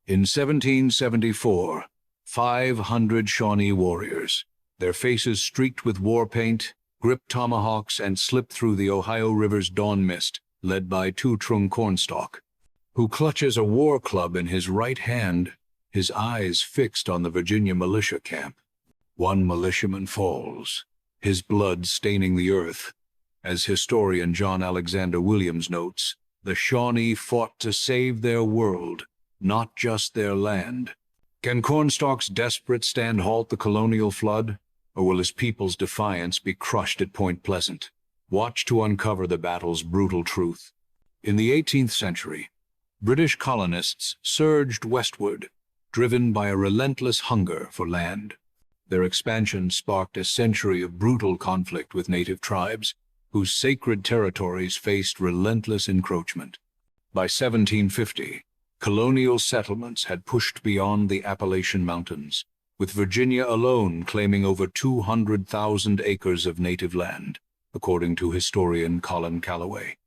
In 1774, 500 Shawnee warriors, their faces streaked with war paint, gripped tomahawks and slipped through the Ohio River's dawn mist, led by Cornstalk, who clutches a war club in his right hand, his eyes fixed on the Virginia militia camp. One militiaman falls, his blood staining the earth. As historian John Alexander Williams notes, the Shawnee fought to save their world, not just their land. Can Cornstalk's desperate stand halt the colonial flood, or will his people's defiance be crushed at Point Pleasant? Watch to uncover the battle's brutal truth. In the 18th century, British colonists surged westward, driven by a relentless hunger for land. Their expansion sparked a century of brutal conflict with native tribes, whose sacred territories faced relentless encroachment. By 1750, colonial settlements had pushed beyond the Appalachian Mountains, with Virginia alone claiming over 200,000 acres of native land, according to historian Colin Calloway.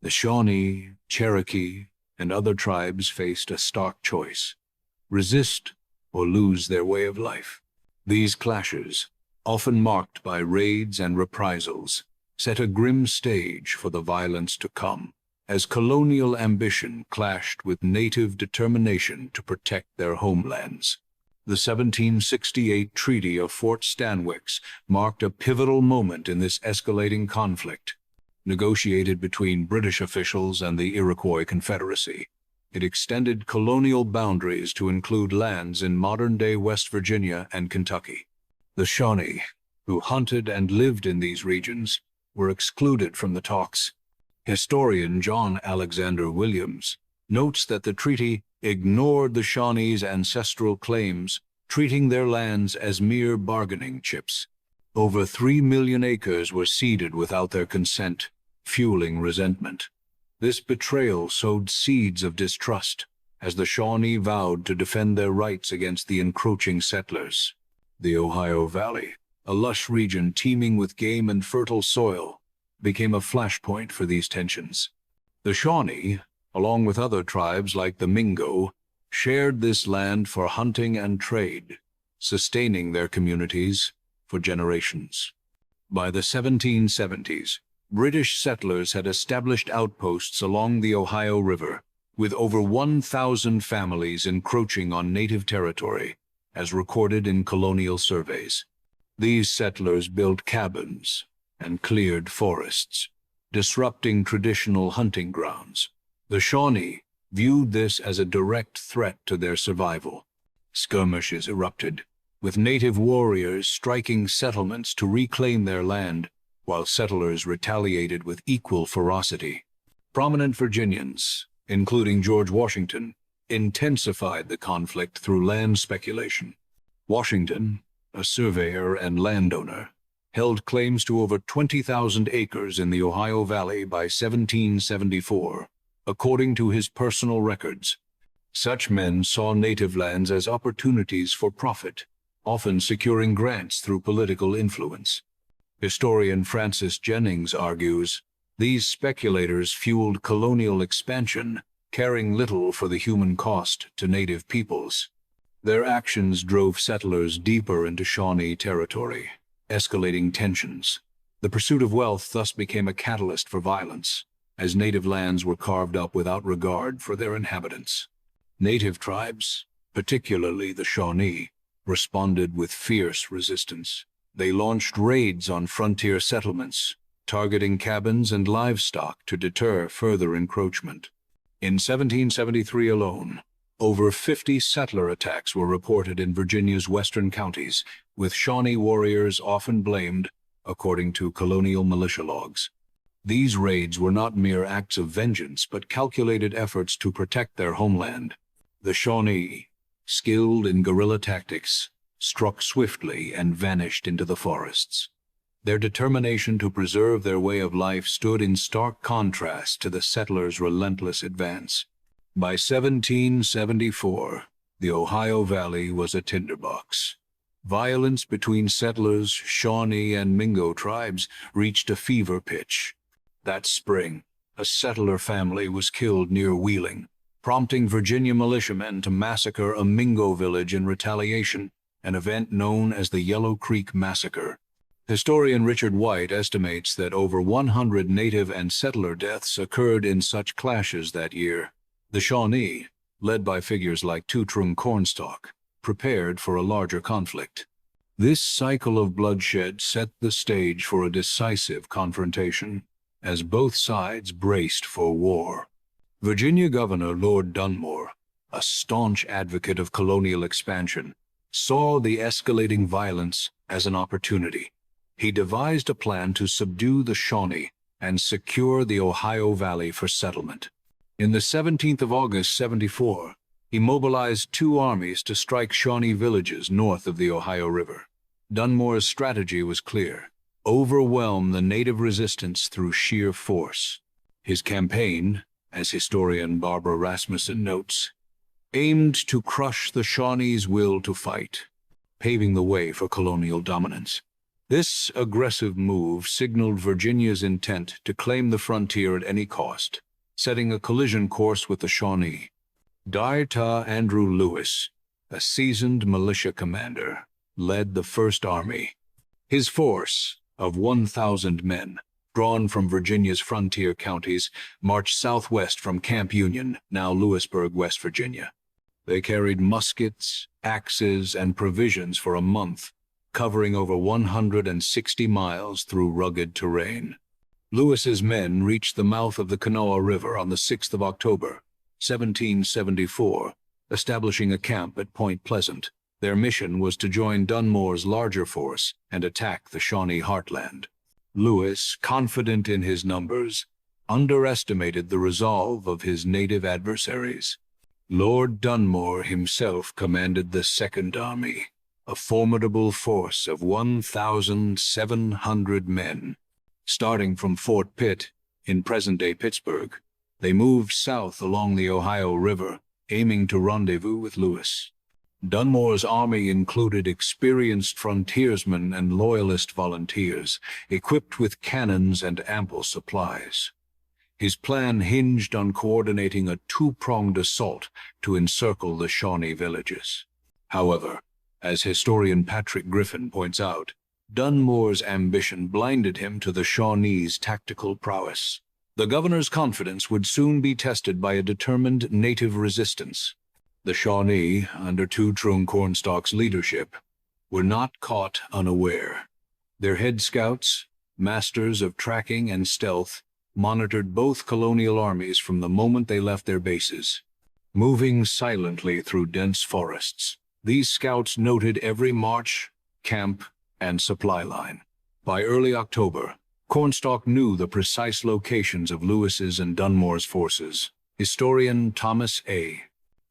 The Shawnee, Cherokee, and other tribes faced a stark choice: resist or lose their way of life. These clashes, often marked by raids and reprisals, set a grim stage for the violence to come, as colonial ambition clashed with native determination to protect their homelands. The 1768 Treaty of Fort Stanwix marked a pivotal moment in this escalating conflict. Negotiated between British officials and the Iroquois Confederacy, it extended colonial boundaries to include lands in modern-day West Virginia and Kentucky. The Shawnee, who hunted and lived in these regions, were excluded from the talks. Historian John Alexander Williams notes that the treaty ignored the Shawnees' ancestral claims, treating their lands as mere bargaining chips. Over 3 million acres were ceded without their consent, fueling resentment. This betrayal sowed seeds of distrust, as the Shawnee vowed to defend their rights against the encroaching settlers. The Ohio Valley, a lush region teeming with game and fertile soil, became a flashpoint for these tensions. The Shawnee, along with other tribes like the Mingo, shared this land for hunting and trade, sustaining their communities for generations. By the 1770s, British settlers had established outposts along the Ohio River, with over 1,000 families encroaching on native territory, as recorded in colonial surveys. These settlers built cabins and cleared forests, disrupting traditional hunting grounds. The Shawnee viewed this as a direct threat to their survival. Skirmishes erupted, with native warriors striking settlements to reclaim their land, while settlers retaliated with equal ferocity. Prominent Virginians, including George Washington, intensified the conflict through land speculation. Washington, a surveyor and landowner, held claims to over 20,000 acres in the Ohio Valley by 1774, according to his personal records. Such men saw native lands as opportunities for profit, often securing grants through political influence. Historian Francis Jennings argues, these speculators fueled colonial expansion, caring little for the human cost to native peoples. Their actions drove settlers deeper into Shawnee territory, escalating tensions. The pursuit of wealth thus became a catalyst for violence, as native lands were carved up without regard for their inhabitants. Native tribes, particularly the Shawnee, responded with fierce resistance. They launched raids on frontier settlements, targeting cabins and livestock to deter further encroachment. In 1773 alone, over 50 settler attacks were reported in Virginia's western counties, with Shawnee warriors often blamed, according to colonial militia logs. These raids were not mere acts of vengeance, but calculated efforts to protect their homeland. The Shawnee, skilled in guerrilla tactics, struck swiftly and vanished into the forests. Their determination to preserve their way of life stood in stark contrast to the settlers' relentless advance. By 1774, the Ohio Valley was a tinderbox. Violence between settlers, Shawnee, and Mingo tribes reached a fever pitch. That spring, a settler family was killed near Wheeling, prompting Virginia militiamen to massacre a Mingo village in retaliation, an event known as the Yellow Creek Massacre. Historian Richard White estimates that over 100 native and settler deaths occurred in such clashes that year. The Shawnee, led by figures like Cornstalk, prepared for a larger conflict. This cycle of bloodshed set the stage for a decisive confrontation, as both sides braced for war. Virginia Governor Lord Dunmore, a staunch advocate of colonial expansion, saw the escalating violence as an opportunity. He devised a plan to subdue the Shawnee and secure the Ohio Valley for settlement. In the 17th of August, 74, he mobilized 2 armies to strike Shawnee villages north of the Ohio River. Dunmore's strategy was clear: overwhelm the native resistance through sheer force. His campaign, as historian Barbara Rasmussen notes, aimed to crush the Shawnees' will to fight, paving the way for colonial dominance. This aggressive move signaled Virginia's intent to claim the frontier at any cost, setting a collision course with the Shawnee. Dr. Andrew Lewis, a seasoned militia commander, led the First Army. His force of 1,000 men, drawn from Virginia's frontier counties, marched southwest from Camp Union, now Lewisburg, West Virginia. They carried muskets, axes, and provisions for a month, covering over 160 miles through rugged terrain. Lewis's men reached the mouth of the Kanawha River on the 6th of October, 1774, establishing a camp at Point Pleasant. Their mission was to join Dunmore's larger force and attack the Shawnee heartland. Lewis, confident in his numbers, underestimated the resolve of his native adversaries. Lord Dunmore himself commanded the Second Army, a formidable force of 1,700 men. Starting from Fort Pitt, in present-day Pittsburgh, they moved south along the Ohio River, aiming to rendezvous with Lewis. Dunmore's army included experienced frontiersmen and loyalist volunteers, equipped with cannons and ample supplies. His plan hinged on coordinating a 2-pronged assault to encircle the Shawnee villages. However, as historian Patrick Griffin points out, Dunmore's ambition blinded him to the Shawnees' tactical prowess. The governor's confidence would soon be tested by a determined native resistance. The Shawnee, under Cornstalk's leadership, were not caught unaware. Their head scouts, masters of tracking and stealth, monitored both colonial armies from the moment they left their bases. Moving silently through dense forests, these scouts noted every march, camp, and supply line. By early October, Cornstalk knew the precise locations of Lewis's and Dunmore's forces. Historian Thomas A.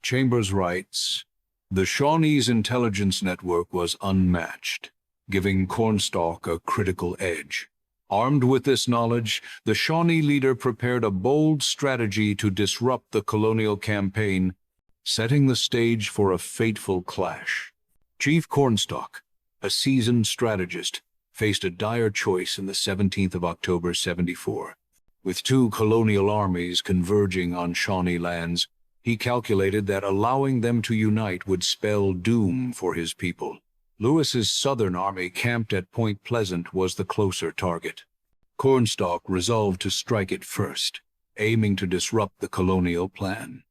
Chambers writes, "The Shawnee's intelligence network was unmatched, giving Cornstalk a critical edge. Armed with this knowledge, the Shawnee leader prepared a bold strategy to disrupt the colonial campaign, setting the stage for a fateful clash." Chief Cornstalk, a seasoned strategist, faced a dire choice in the 17th of October, 74. With 2 colonial armies converging on Shawnee lands, he calculated that allowing them to unite would spell doom for his people. Lewis's Southern Army camped at Point Pleasant was the closer target. Cornstalk resolved to strike it first, aiming to disrupt the colonial plan.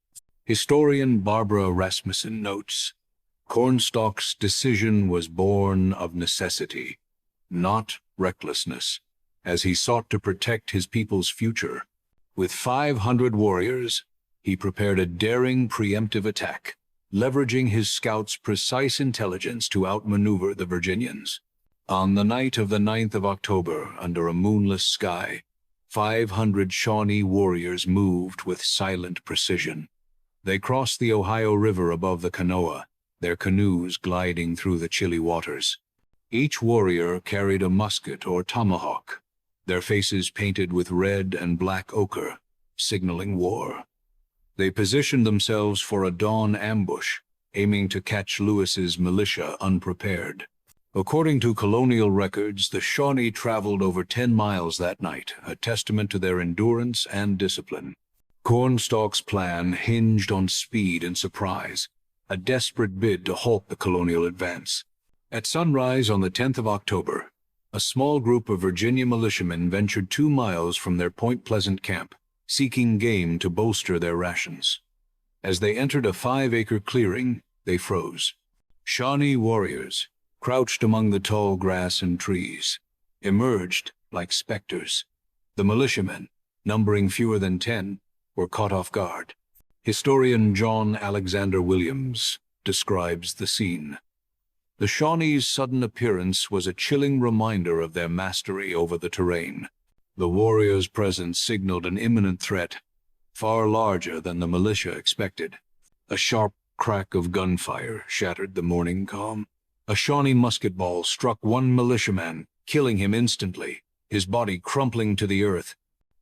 Historian Barbara Rasmussen notes, Cornstalk's decision was born of necessity, not recklessness, as he sought to protect his people's future. With 500 warriors, he prepared a daring preemptive attack, leveraging his scouts' precise intelligence to outmaneuver the Virginians. On the night of the 9th of October, under a moonless sky, 500 Shawnee warriors moved with silent precision. They crossed the Ohio River above the Kanawha, their canoes gliding through the chilly waters. Each warrior carried a musket or tomahawk, their faces painted with red and black ochre, signaling war. They positioned themselves for a dawn ambush, aiming to catch Lewis's militia unprepared. According to colonial records, the Shawnee traveled over 10 miles that night, a testament to their endurance and discipline. Cornstalk's plan hinged on speed and surprise, a desperate bid to halt the colonial advance. At sunrise on the 10th of October, a small group of Virginia militiamen ventured 2 miles from their Point Pleasant camp, seeking game to bolster their rations. As they entered a 5-acre clearing, they froze. Shawnee warriors, crouched among the tall grass and trees, emerged like specters. The militiamen, numbering fewer than 10, were caught off guard. Historian John Alexander Williams describes the scene. The Shawnees' sudden appearance was a chilling reminder of their mastery over the terrain. The warriors' presence signaled an imminent threat, far larger than the militia expected. A sharp crack of gunfire shattered the morning calm. A Shawnee musket ball struck one militiaman, killing him instantly, his body crumpling to the earth.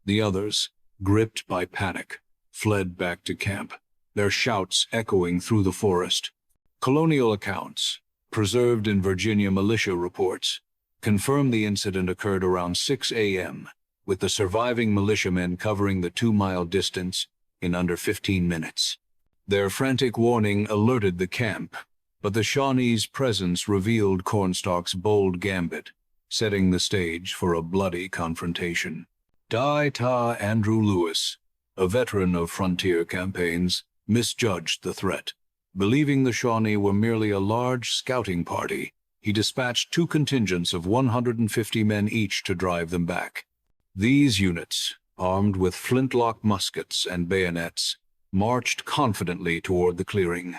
The others, gripped by panic, fled back to camp, their shouts echoing through the forest. Colonial accounts, preserved in Virginia militia reports, confirm the incident occurred around 6 a.m., with the surviving militiamen covering the 2-mile distance in under 15 minutes. Their frantic warning alerted the camp, but the Shawnees' presence revealed Cornstalk's bold gambit, setting the stage for a bloody confrontation. Ta Andrew Lewis, a veteran of frontier campaigns, misjudged the threat. Believing the Shawnee were merely a large scouting party, he dispatched 2 contingents of 150 men each to drive them back. These units, armed with flintlock muskets and bayonets, marched confidently toward the clearing.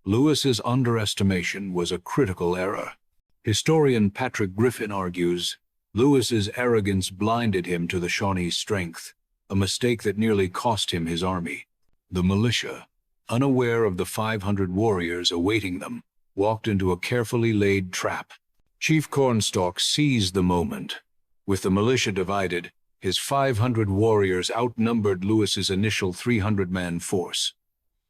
Lewis's underestimation was a critical error. Historian Patrick Griffin argues, Lewis's arrogance blinded him to the Shawnee's strength, a mistake that nearly cost him his army. The militia, unaware of the 500 warriors awaiting them, walked into a carefully laid trap. Chief Cornstalk seized the moment. With the militia divided, his 500 warriors outnumbered Lewis's initial 300-man force.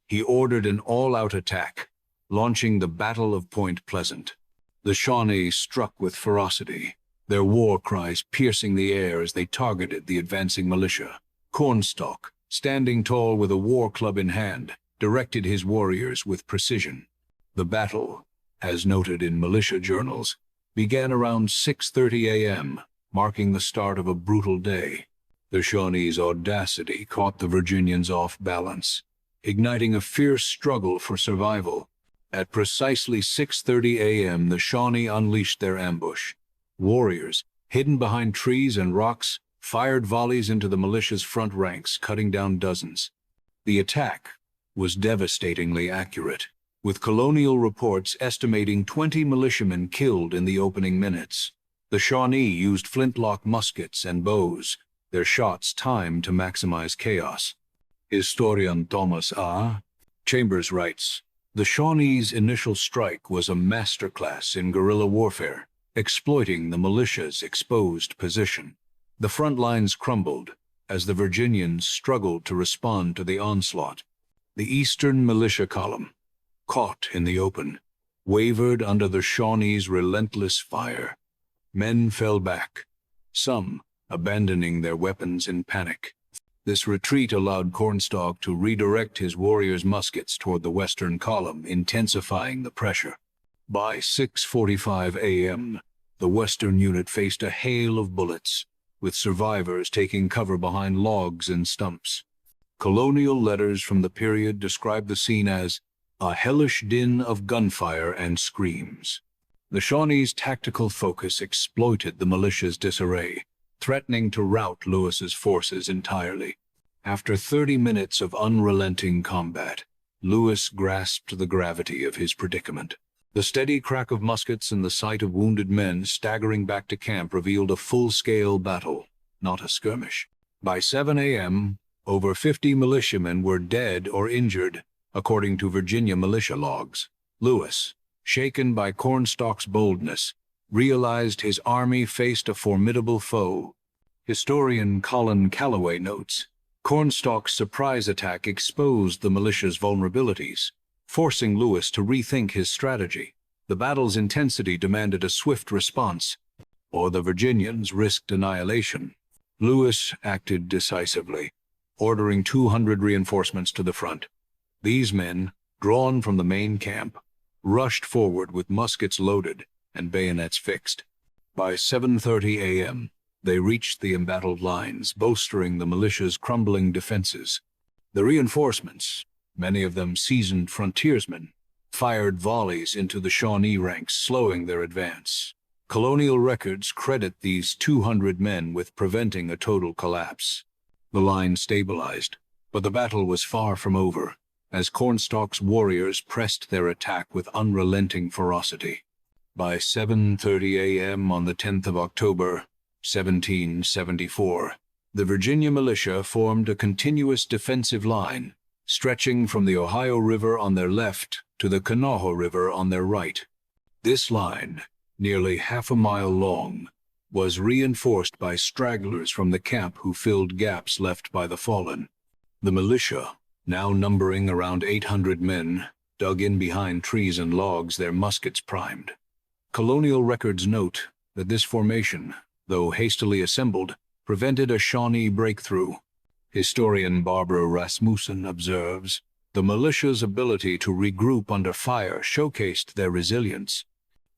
He ordered an all-out attack, launching the Battle of Point Pleasant. The Shawnee struck with ferocity, their war cries piercing the air as they targeted the advancing militia. Cornstalk, standing tall with a war club in hand, directed his warriors with precision. The battle, as noted in militia journals, began around 6:30 a.m., marking the start of a brutal day. The Shawnees' audacity caught the Virginians off balance, igniting a fierce struggle for survival. At precisely 6:30 a.m., the Shawnee unleashed their ambush. Warriors, hidden behind trees and rocks, fired volleys into the militia's front ranks, cutting down dozens. The attack was devastatingly accurate, with Colonial reports estimating 20 militiamen killed in the opening minutes. The Shawnee used flintlock muskets and bows, their shots timed to maximize chaos. Historian Thomas A. Chambers writes, the Shawnees' initial strike was a masterclass in guerrilla warfare, exploiting the militia's exposed position. The front lines crumbled as the Virginians struggled to respond to the onslaught. The Eastern militia column, caught in the open, wavered under the Shawnees' relentless fire. Men fell back, some abandoning their weapons in panic. This retreat allowed Cornstalk to redirect his warriors' muskets toward the western column, intensifying the pressure. By 6:45 a.m., the western unit faced a hail of bullets, with survivors taking cover behind logs and stumps. Colonial letters from the period describe the scene as a hellish din of gunfire and screams. The Shawnees' tactical focus exploited the militia's disarray, threatening to rout Lewis's forces entirely. After 30 minutes of unrelenting combat, Lewis grasped the gravity of his predicament. The steady crack of muskets and the sight of wounded men staggering back to camp revealed a full-scale battle, not a skirmish. By 7 a.m., over 50 militiamen were dead or injured, according to Virginia militia logs. Lewis, shaken by Cornstalk's boldness, realized his army faced a formidable foe. Historian Colin Calloway notes, Cornstalk's surprise attack exposed the militia's vulnerabilities, forcing Lewis to rethink his strategy. The battle's intensity demanded a swift response, or the Virginians risked annihilation. Lewis acted decisively. ordering 200 reinforcements to the front. These men, drawn from the main camp, rushed forward with muskets loaded and bayonets fixed. By 7:30 a.m., they reached the embattled lines, bolstering the militia's crumbling defenses. The reinforcements, many of them seasoned frontiersmen, fired volleys into the Shawnee ranks, slowing their advance. Colonial records credit these 200 men with preventing a total collapse. The line stabilized, but the battle was far from over, as Cornstalk's warriors pressed their attack with unrelenting ferocity. By 7:30 a.m. on the 10th of October, 1774, the Virginia militia formed a continuous defensive line, stretching from the Ohio River on their left to the Kanawha River on their right. This line, nearly half a mile long, was reinforced by stragglers from the camp who filled gaps left by the fallen. The militia, now numbering around 800 men, dug in behind trees and logs, their muskets primed. Colonial records note that this formation, though hastily assembled, prevented a Shawnee breakthrough. Historian Barbara Rasmussen observes, the militia's ability to regroup under fire showcased their resilience,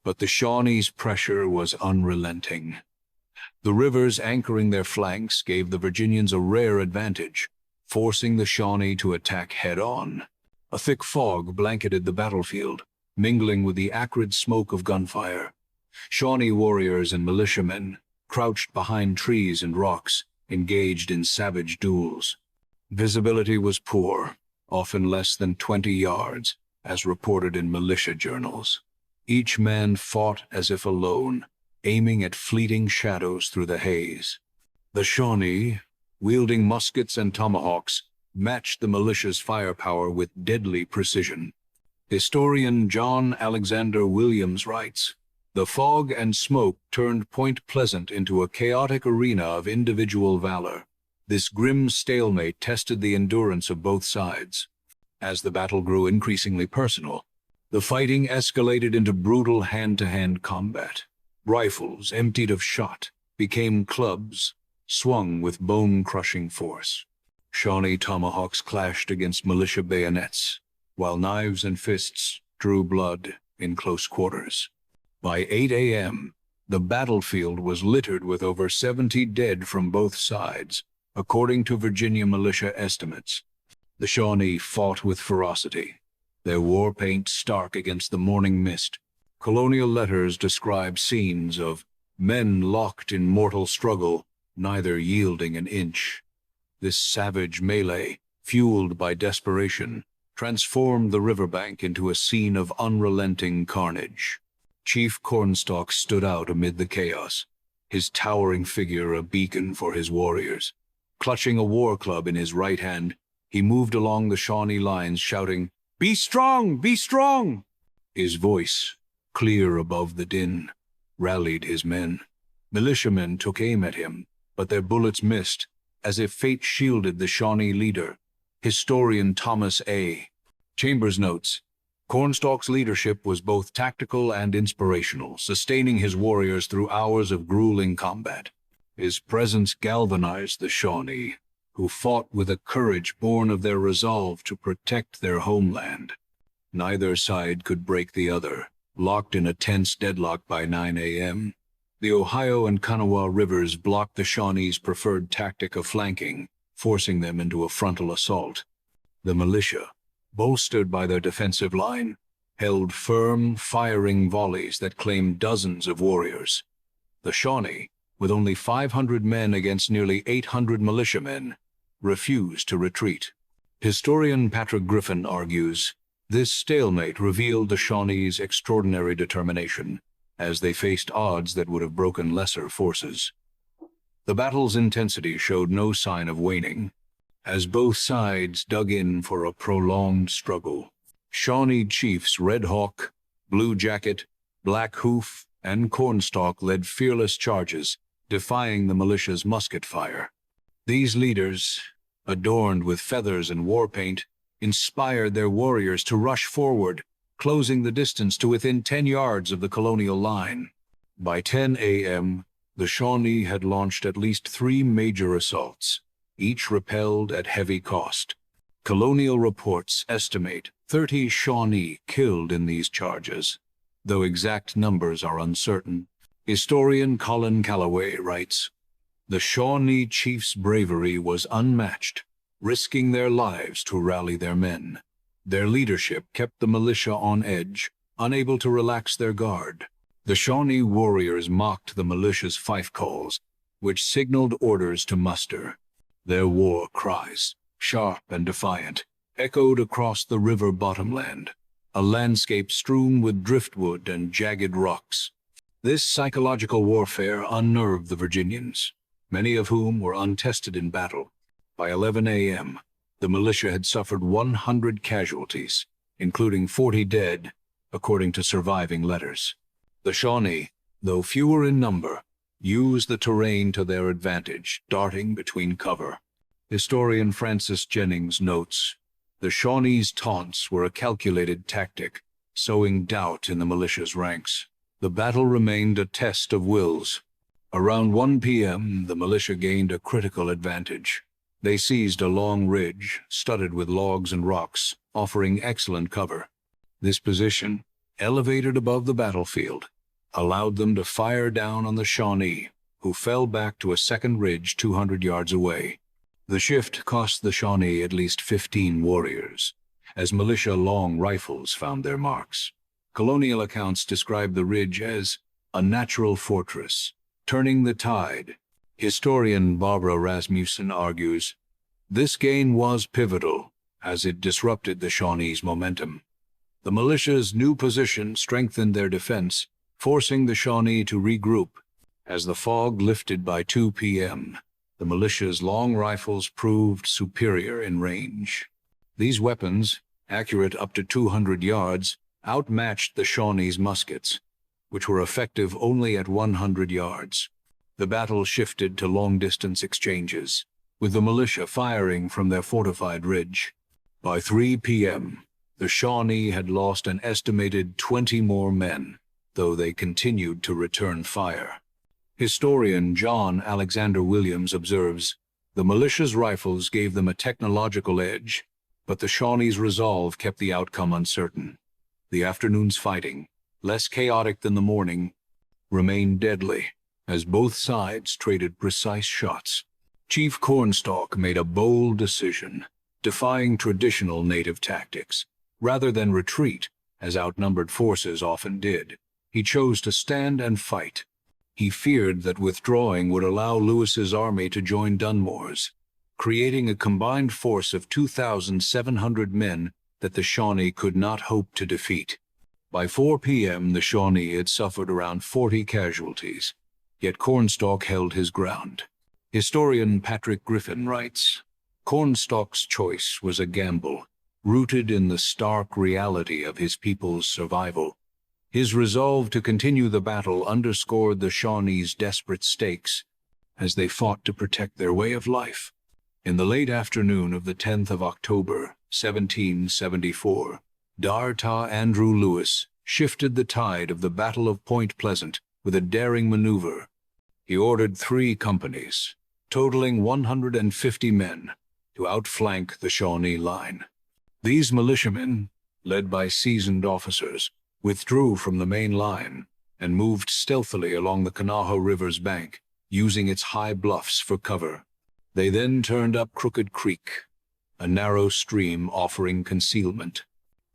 but the Shawnees' pressure was unrelenting. The rivers anchoring their flanks gave the Virginians a rare advantage, forcing the Shawnee to attack head-on. A thick fog blanketed the battlefield, mingling with the acrid smoke of gunfire. Shawnee warriors and militiamen, crouched behind trees and rocks, engaged in savage duels. Visibility was poor, often less than 20 yards, as reported in militia journals. Each man fought as if alone, aiming at fleeting shadows through the haze. The Shawnee, wielding muskets and tomahawks, matched the militia's firepower with deadly precision. Historian John Alexander Williams writes, "The fog and smoke turned Point Pleasant into a chaotic arena of individual valor. This grim stalemate tested the endurance of both sides. As the battle grew increasingly personal, the fighting escalated into brutal hand-to-hand combat. Rifles, emptied of shot, became clubs, swung with bone-crushing force. Shawnee tomahawks clashed against militia bayonets, while knives and fists drew blood in close quarters. By 8 a.m., the battlefield was littered with over 70 dead from both sides, according to Virginia militia estimates. The Shawnee fought with ferocity, their war paint stark against the morning mist. Colonial letters describe scenes of men locked in mortal struggle, neither yielding an inch. This savage melee, fueled by desperation, transformed the riverbank into a scene of unrelenting carnage. Chief Cornstalk stood out amid the chaos, his towering figure a beacon for his warriors. Clutching a war club in his right hand, he moved along the Shawnee lines shouting, "Be strong! Be strong!" His voice, clear above the din, rallied his men. Militiamen took aim at him, but their bullets missed, as if fate shielded the Shawnee leader. Historian Thomas A. Chambers notes, Cornstalk's leadership was both tactical and inspirational, sustaining his warriors through hours of grueling combat. His presence galvanized the Shawnee, who fought with a courage born of their resolve to protect their homeland. Neither side could break the other, locked in a tense deadlock by 9 a.m. The Ohio and Kanawha rivers blocked the Shawnees' preferred tactic of flanking, forcing them into a frontal assault. The militia, bolstered by their defensive line, held firm, firing volleys that claimed dozens of warriors. The Shawnee, with only 500 men against nearly 800 militiamen, refused to retreat. Historian Patrick Griffin argues, this stalemate revealed the Shawnees' extraordinary determination, as they faced odds that would have broken lesser forces. The battle's intensity showed no sign of waning, as both sides dug in for a prolonged struggle. Shawnee chiefs Red Hawk, Blue Jacket, Black Hoof, and Cornstalk led fearless charges, defying the militia's musket fire. These leaders, adorned with feathers and war paint, inspired their warriors to rush forward, closing the distance to within 10 yards of the Colonial line. By 10 a.m., the Shawnee had launched at least 3 major assaults. each repelled at heavy cost. Colonial reports estimate 30 Shawnee killed in these charges, though exact numbers are uncertain. Historian Colin Calloway writes, "The Shawnee chiefs' bravery was unmatched, risking their lives to rally their men. Their leadership kept the militia on edge, unable to relax their guard. The Shawnee warriors mocked the militia's fife calls, which signaled orders to muster. Their war cries, sharp and defiant, echoed across the river bottomland, a landscape strewn with driftwood and jagged rocks. This psychological warfare unnerved the Virginians, many of whom were untested in battle. By 11 a.m., the militia had suffered 100 casualties, including 40 dead, according to surviving letters. The Shawnee, though fewer in number, used the terrain to their advantage, darting between cover. Historian Francis Jennings notes, "The Shawnees' taunts were a calculated tactic, sowing doubt in the militia's ranks. The battle remained a test of wills. Around 1 p.m., the militia gained a critical advantage. They seized a long ridge, studded with logs and rocks, offering excellent cover. This position, elevated above the battlefield, allowed them to fire down on the Shawnee, who fell back to a second ridge 200 yards away. The shift cost the Shawnee at least 15 warriors, as militia long rifles found their marks. Colonial accounts describe the ridge as a natural fortress, turning the tide. Historian Barbara Rasmussen argues, this gain was pivotal, as it disrupted the Shawnees' momentum. The militia's new position strengthened their defense, forcing the Shawnee to regroup. As the fog lifted by 2 p.m., the militia's long rifles proved superior in range. These weapons, accurate up to 200 yards, outmatched the Shawnees' muskets, which were effective only at 100 yards. The battle shifted to long-distance exchanges, with the militia firing from their fortified ridge. By 3 p.m., the Shawnee had lost an estimated 20 more men, though they continued to return fire. Historian John Alexander Williams observes, the militia's rifles gave them a technological edge, but the Shawnees' resolve kept the outcome uncertain. The afternoon's fighting, less chaotic than the morning, remained deadly, as both sides traded precise shots. Chief Cornstalk made a bold decision, defying traditional native tactics. Rather than retreat, as outnumbered forces often did, he chose to stand and fight. He feared that withdrawing would allow Lewis's army to join Dunmore's, creating a combined force of 2,700 men that the Shawnee could not hope to defeat. By 4 p.m., the Shawnee had suffered around 40 casualties, yet Cornstalk held his ground. Historian Patrick Griffin writes, Cornstalk's choice was a gamble, rooted in the stark reality of his people's survival. His resolve to continue the battle underscored the Shawnees' desperate stakes as they fought to protect their way of life. In the late afternoon of the 10th of October, 1774, Darta Andrew Lewis shifted the tide of the Battle of Point Pleasant with a daring maneuver. He ordered 3 companies, totaling 150 men, to outflank the Shawnee line. These militiamen, led by seasoned officers, withdrew from the main line and moved stealthily along the Kanawha River's bank, using its high bluffs for cover. They then turned up Crooked Creek, a narrow stream offering concealment.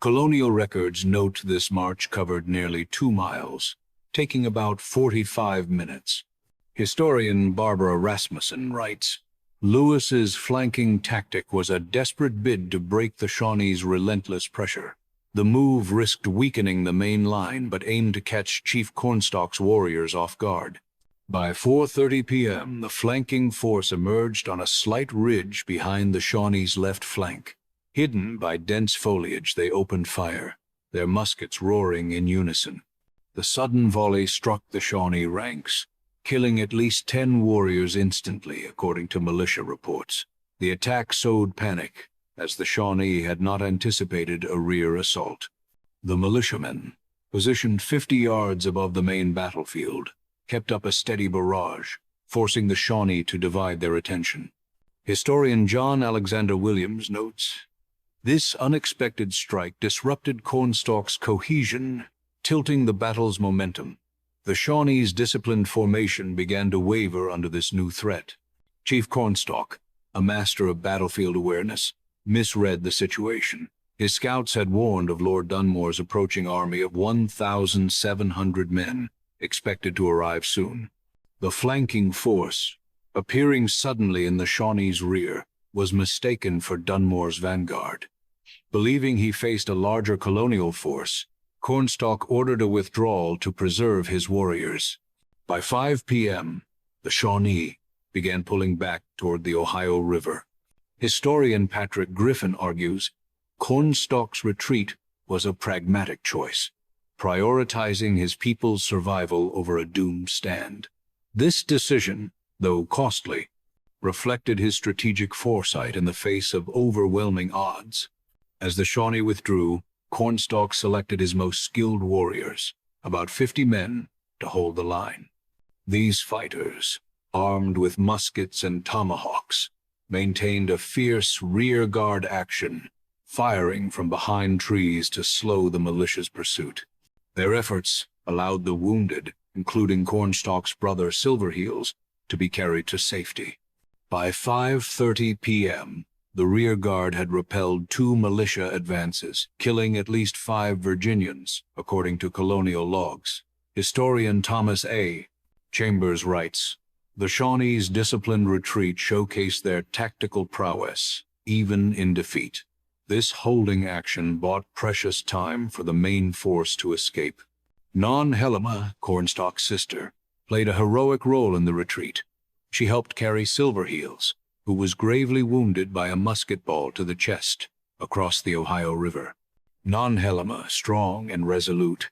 Colonial records note this march covered nearly 2 miles, taking about 45 minutes. Historian Barbara Rasmussen writes, Lewis's flanking tactic was a desperate bid to break the Shawnees' relentless pressure. The move risked weakening the main line but aimed to catch Chief Cornstalk's warriors off guard. By 4:30 p.m., the flanking force emerged on a slight ridge behind the Shawnees' left flank. Hidden by dense foliage, they opened fire, their muskets roaring in unison. The sudden volley struck the Shawnee ranks, killing at least 10 warriors instantly, according to militia reports. The attack sowed panic, as the Shawnee had not anticipated a rear assault. The militiamen, positioned 50 yards above the main battlefield, kept up a steady barrage, forcing the Shawnee to divide their attention. Historian John Alexander Williams notes, "This unexpected strike disrupted Cornstalk's cohesion, tilting the battle's momentum. The Shawnees' disciplined formation began to waver under this new threat. Chief Cornstalk, a master of battlefield awareness, misread the situation. His scouts had warned of Lord Dunmore's approaching army of 1,700 men, expected to arrive soon. The flanking force, appearing suddenly in the Shawnees' rear, was mistaken for Dunmore's vanguard. Believing he faced a larger colonial force, Cornstalk ordered a withdrawal to preserve his warriors. By 5 p.m., the Shawnee began pulling back toward the Ohio River. Historian Patrick Griffin argues Cornstalk's retreat was a pragmatic choice, prioritizing his people's survival over a doomed stand. This decision, though costly, reflected his strategic foresight in the face of overwhelming odds. As the Shawnee withdrew, Cornstalk selected his most skilled warriors, about 50 men, to hold the line. These fighters, armed with muskets and tomahawks, maintained a fierce rear-guard action, firing from behind trees to slow the militia's pursuit. Their efforts allowed the wounded, including Cornstalk's brother Silverheels, to be carried to safety. By 5:30 p.m., the rear guard had repelled 2 militia advances, killing at least 5 Virginians, according to Colonial logs. Historian Thomas A. Chambers writes, "The Shawnees' disciplined retreat showcased their tactical prowess, even in defeat. This holding action bought precious time for the main force to escape." Non-Helena, Cornstalk's sister, played a heroic role in the retreat. She helped carry Silverheels, who was gravely wounded by a musket ball to the chest, across the Ohio River. Non-Helena, strong and resolute,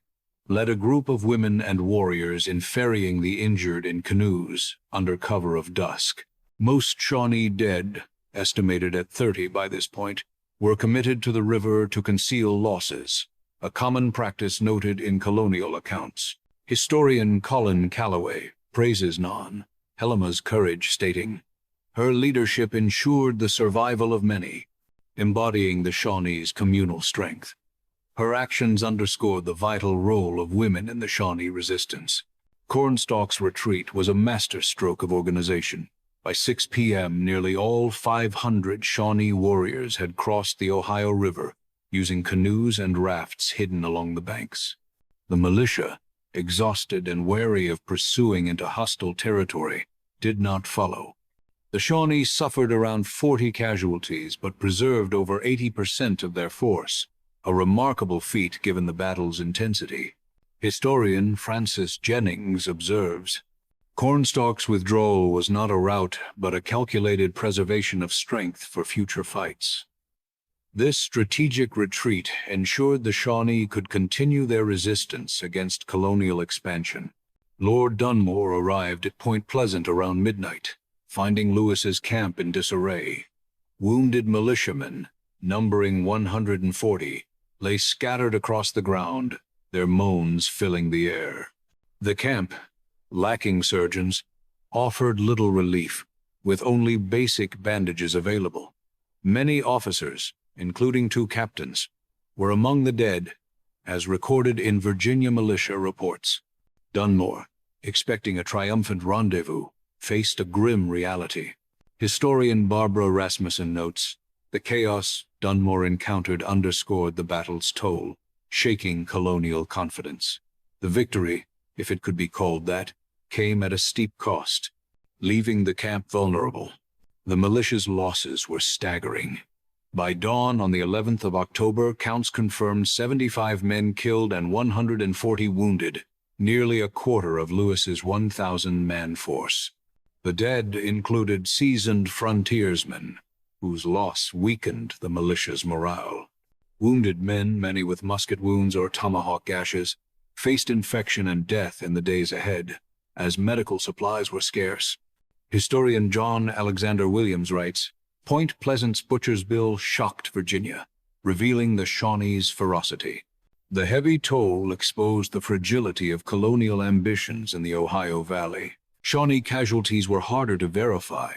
led a group of women and warriors in ferrying the injured in canoes under cover of dusk. Most Shawnee dead, estimated at 30 by this point, were committed to the river to conceal losses, a common practice noted in colonial accounts. Historian Colin Calloway praises Non-Helena's courage, stating, "Her leadership ensured the survival of many, embodying the Shawnees' communal strength. Her actions underscored the vital role of women in the Shawnee resistance." Cornstalk's retreat was a masterstroke of organization. By 6 p.m., nearly all 500 Shawnee warriors had crossed the Ohio River, using canoes and rafts hidden along the banks. The militia, exhausted and wary of pursuing into hostile territory, did not follow. The Shawnee suffered around 40 casualties but preserved over 80% of their force, a remarkable feat given the battle's intensity. Historian Francis Jennings observes, "Cornstalk's withdrawal was not a rout but a calculated preservation of strength for future fights." This strategic retreat ensured the Shawnee could continue their resistance against colonial expansion. Lord Dunmore arrived at Point Pleasant around midnight, finding Lewis's camp in disarray. Wounded militiamen, numbering 140, lay scattered across the ground, their moans filling the air. The camp, lacking surgeons, offered little relief, with only basic bandages available. Many officers, including 2 captains, were among the dead, as recorded in Virginia militia reports. Dunmore, expecting a triumphant rendezvous, faced a grim reality. Historian Barbara Rasmussen notes, "The chaos Dunmore encountered underscored the battle's toll, shaking colonial confidence. The victory, if it could be called that, came at a steep cost, leaving the camp vulnerable. The militia's losses were staggering. By dawn on the 11th of October, counts confirmed 75 men killed and 140 wounded, nearly a quarter of Lewis's 1,000-man force. The dead included seasoned frontiersmen, whose loss weakened the militia's morale. Wounded men, many with musket wounds or tomahawk gashes, faced infection and death in the days ahead, as medical supplies were scarce. Historian John Alexander Williams writes, "Point Pleasant's butcher's bill shocked Virginia, revealing the Shawnees' ferocity. The heavy toll exposed the fragility of colonial ambitions in the Ohio Valley. Shawnee casualties were harder to verify,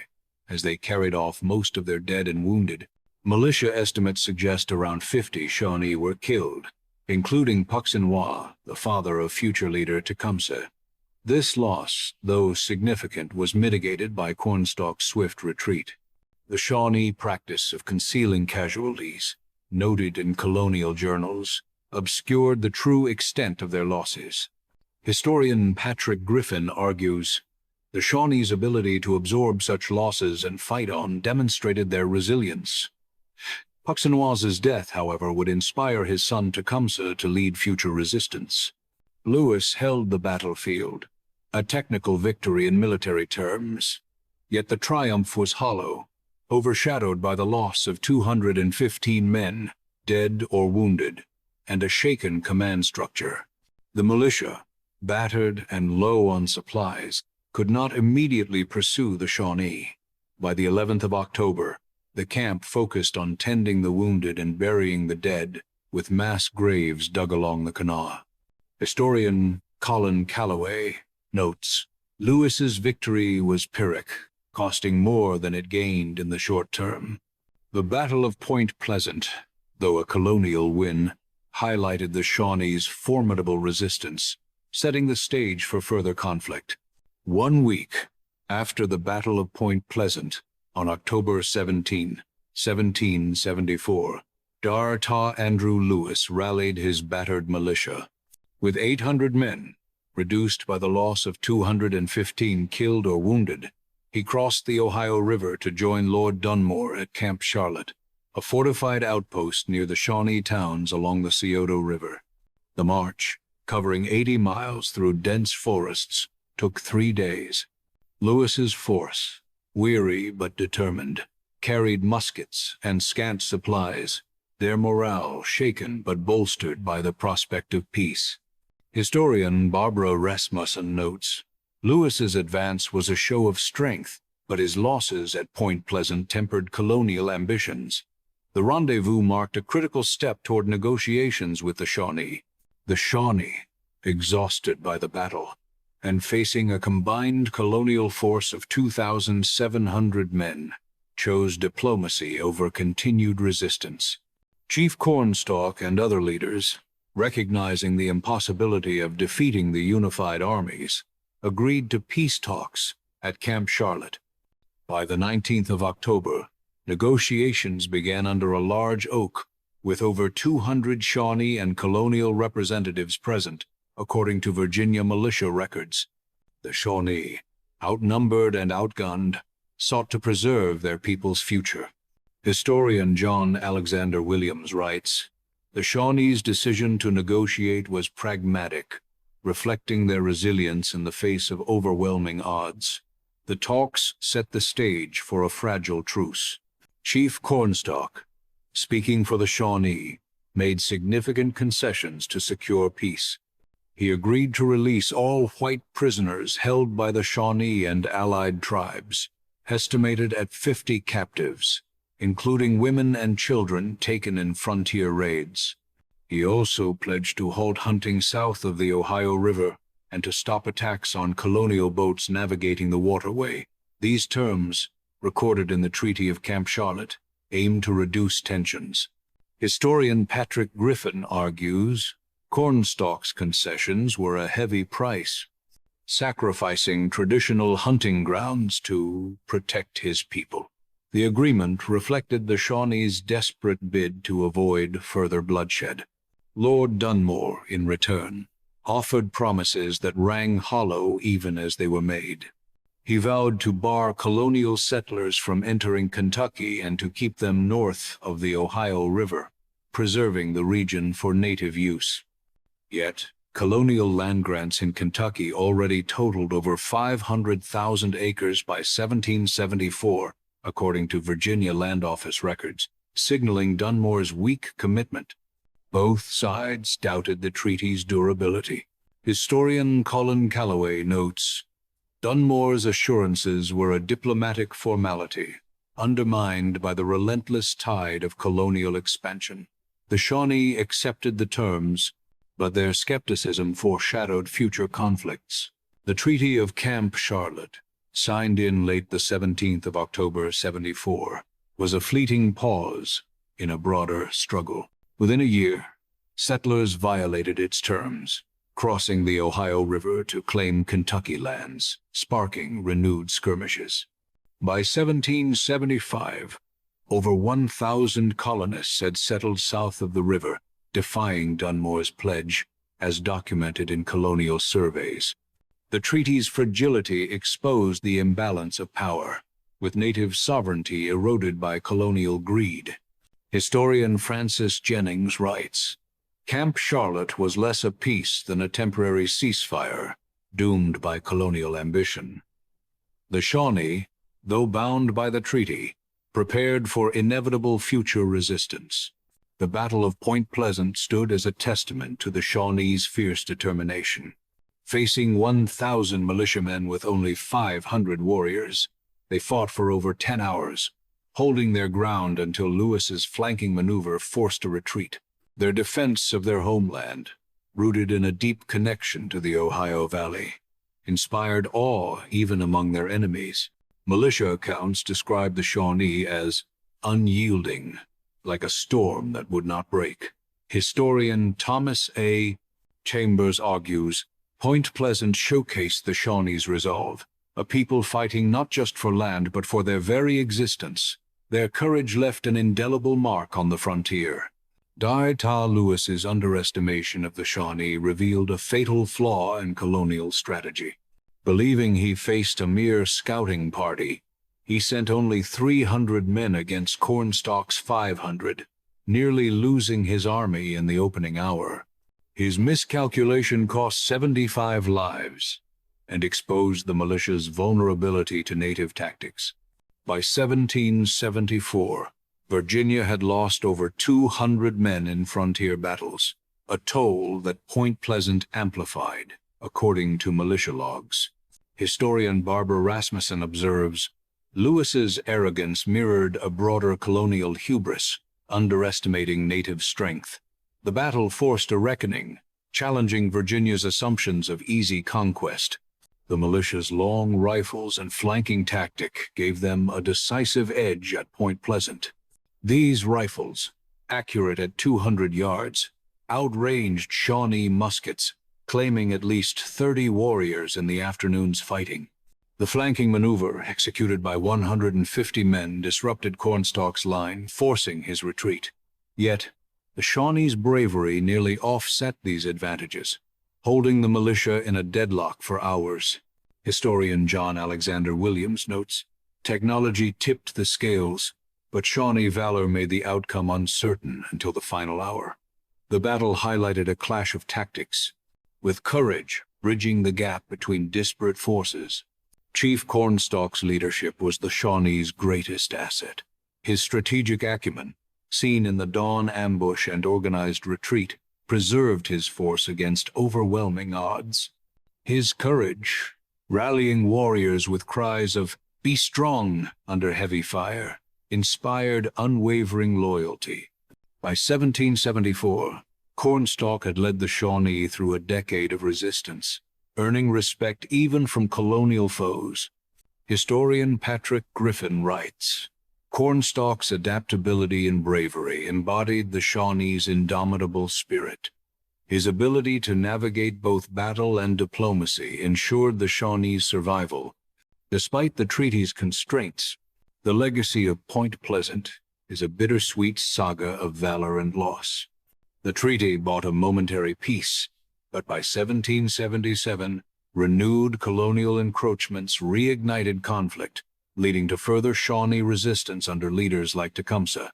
as they carried off most of their dead and wounded. Militia estimates suggest around 50 Shawnee were killed, including Puxinwa, the father of future leader Tecumseh. This loss, though significant, was mitigated by Cornstalk's swift retreat. The Shawnee practice of concealing casualties, noted in colonial journals, obscured the true extent of their losses. Historian Patrick Griffin argues, the Shawnees' ability to absorb such losses and fight on demonstrated their resilience. Puxinwa's death, however, would inspire his son Tecumseh to lead future resistance. Lewis held the battlefield, a technical victory in military terms, yet the triumph was hollow, overshadowed by the loss of 215 men, dead or wounded, and a shaken command structure. The militia, battered and low on supplies, could not immediately pursue the Shawnee. By the 11th of October, the camp focused on tending the wounded and burying the dead, with mass graves dug along the Kanawha. Historian Colin Calloway notes, Lewis's victory was Pyrrhic, costing more than it gained in the short term. The Battle of Point Pleasant, though a colonial win, highlighted the Shawnees' formidable resistance, setting the stage for further conflict. 1 week after the Battle of Point Pleasant, on October 17, 1774, Dar Ta Andrew Lewis rallied his battered militia. With 800 men, reduced by the loss of 215 killed or wounded, he crossed the Ohio River to join Lord Dunmore at Camp Charlotte, a fortified outpost near the Shawnee towns along the Scioto River. The march, covering 80 miles through dense forests, took 3 days. Lewis's force, weary but determined, carried muskets and scant supplies, their morale shaken but bolstered by the prospect of peace. Historian Barbara Rasmussen notes, Lewis's advance was a show of strength, but his losses at Point Pleasant tempered colonial ambitions. The rendezvous marked a critical step toward negotiations with the Shawnee. The Shawnee, exhausted by the battle, and facing a combined colonial force of 2,700 men, chose diplomacy over continued resistance. Chief Cornstalk and other leaders, recognizing the impossibility of defeating the unified armies, agreed to peace talks at Camp Charlotte. By the 19th of October, negotiations began under a large oak, with over 200 Shawnee and colonial representatives present, according to Virginia militia records. The Shawnee, outnumbered and outgunned, sought to preserve their people's future. Historian John Alexander Williams writes, the Shawnees' decision to negotiate was pragmatic, reflecting their resilience in the face of overwhelming odds. The talks set the stage for a fragile truce. Chief Cornstalk, speaking for the Shawnee, made significant concessions to secure peace. He agreed to release all white prisoners held by the Shawnee and allied tribes, estimated at 50 captives, including women and children taken in frontier raids. He also pledged to halt hunting south of the Ohio River and to stop attacks on colonial boats navigating the waterway. These terms, recorded in the Treaty of Camp Charlotte, aimed to reduce tensions. Historian Patrick Griffin argues, Cornstalk's concessions were a heavy price, sacrificing traditional hunting grounds to protect his people. The agreement reflected the Shawnees' desperate bid to avoid further bloodshed. Lord Dunmore, in return, offered promises that rang hollow even as they were made. He vowed to bar colonial settlers from entering Kentucky and to keep them north of the Ohio River, preserving the region for native use. Yet, colonial land grants in Kentucky already totaled over 500,000 acres by 1774, according to Virginia Land Office records, signaling Dunmore's weak commitment. Both sides doubted the treaty's durability. Historian Colin Calloway notes, Dunmore's assurances were a diplomatic formality, undermined by the relentless tide of colonial expansion. The Shawnee accepted the terms, but their skepticism foreshadowed future conflicts. The Treaty of Camp Charlotte, signed in late the 17th of October 74, was a fleeting pause in a broader struggle. Within a year, settlers violated its terms, crossing the Ohio River to claim Kentucky lands, sparking renewed skirmishes. By 1775, over 1,000 colonists had settled south of the river, defying Dunmore's pledge, as documented in colonial surveys. The treaty's fragility exposed the imbalance of power, with native sovereignty eroded by colonial greed. Historian Francis Jennings writes, Camp Charlotte was less a peace than a temporary ceasefire, doomed by colonial ambition. The Shawnee, though bound by the treaty, prepared for inevitable future resistance. The Battle of Point Pleasant stood as a testament to the Shawnees' fierce determination. Facing 1,000 militiamen with only 500 warriors, they fought for over 10 hours, holding their ground until Lewis's flanking maneuver forced a retreat. Their defense of their homeland, rooted in a deep connection to the Ohio Valley, inspired awe even among their enemies. Militia accounts describe the Shawnee as unyielding, like a storm that would not break. Historian Thomas A. Chambers argues, Point Pleasant showcased the Shawnees' resolve, a people fighting not just for land but for their very existence. Their courage left an indelible mark on the frontier. Dai-Ta Lewis's underestimation of the Shawnee revealed a fatal flaw in colonial strategy. Believing he faced a mere scouting party, he sent only 300 men against Cornstalk's 500, nearly losing his army in the opening hour. His miscalculation cost 75 lives and exposed the militia's vulnerability to native tactics. By 1774, Virginia had lost over 200 men in frontier battles, a toll that Point Pleasant amplified, according to militia logs. Historian Barbara Rasmussen observes, Lewis's arrogance mirrored a broader colonial hubris, underestimating native strength. The battle forced a reckoning, challenging Virginia's assumptions of easy conquest. The militia's long rifles and flanking tactic gave them a decisive edge at Point Pleasant. These rifles, accurate at 200 yards, outranged Shawnee muskets, claiming at least 30 warriors in the afternoon's fighting. The flanking maneuver, executed by 150 men, disrupted Cornstalk's line, forcing his retreat. Yet, the Shawnees' bravery nearly offset these advantages, holding the militia in a deadlock for hours. Historian John Alexander Williams notes, technology tipped the scales, but Shawnee valor made the outcome uncertain until the final hour. The battle highlighted a clash of tactics, with courage bridging the gap between disparate forces. Chief Cornstalk's leadership was the Shawnees' greatest asset. His strategic acumen, seen in the dawn ambush and organized retreat, preserved his force against overwhelming odds. His courage, rallying warriors with cries of "Be strong" under heavy fire, inspired unwavering loyalty. By 1774, Cornstalk had led the Shawnee through a decade of resistance, earning respect even from colonial foes. Historian Patrick Griffin writes, Cornstalk's adaptability and bravery embodied the Shawnee's indomitable spirit. His ability to navigate both battle and diplomacy ensured the Shawnee's survival. Despite the treaty's constraints, the legacy of Point Pleasant is a bittersweet saga of valor and loss. The treaty brought a momentary peace, but by 1777, renewed colonial encroachments reignited conflict, leading to further Shawnee resistance under leaders like Tecumseh.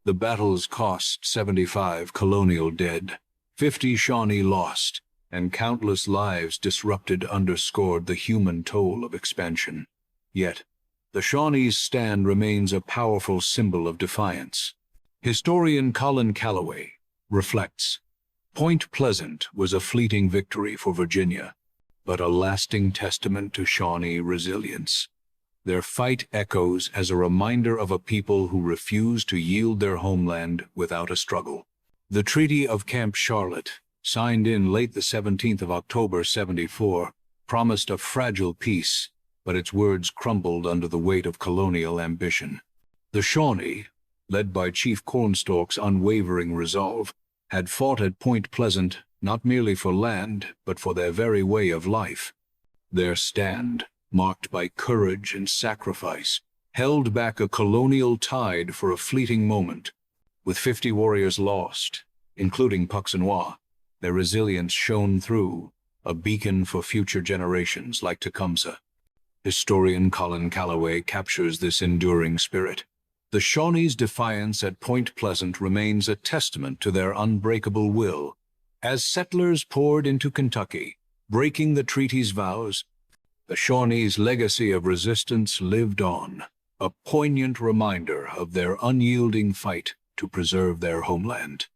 The battles cost 75 colonial dead, 50 Shawnee lost, and countless lives disrupted underscored the human toll of expansion. Yet, the Shawnee's stand remains a powerful symbol of defiance. Historian Colin Calloway reflects, Point Pleasant was a fleeting victory for Virginia, but a lasting testament to Shawnee resilience. Their fight echoes as a reminder of a people who refused to yield their homeland without a struggle. The Treaty of Camp Charlotte, signed in late the 17th of October 74, promised a fragile peace, but its words crumbled under the weight of colonial ambition. The Shawnee, led by Chief Cornstalk's unwavering resolve, had fought at Point Pleasant not merely for land, but for their very way of life. Their stand, marked by courage and sacrifice, held back a colonial tide for a fleeting moment. With 50 warriors lost, including Puxanois, their resilience shone through, a beacon for future generations like Tecumseh. Historian Colin Calloway captures this enduring spirit. The Shawnee's defiance at Point Pleasant remains a testament to their unbreakable will. As settlers poured into Kentucky, breaking the treaty's vows, the Shawnee's legacy of resistance lived on, a poignant reminder of their unyielding fight to preserve their homeland.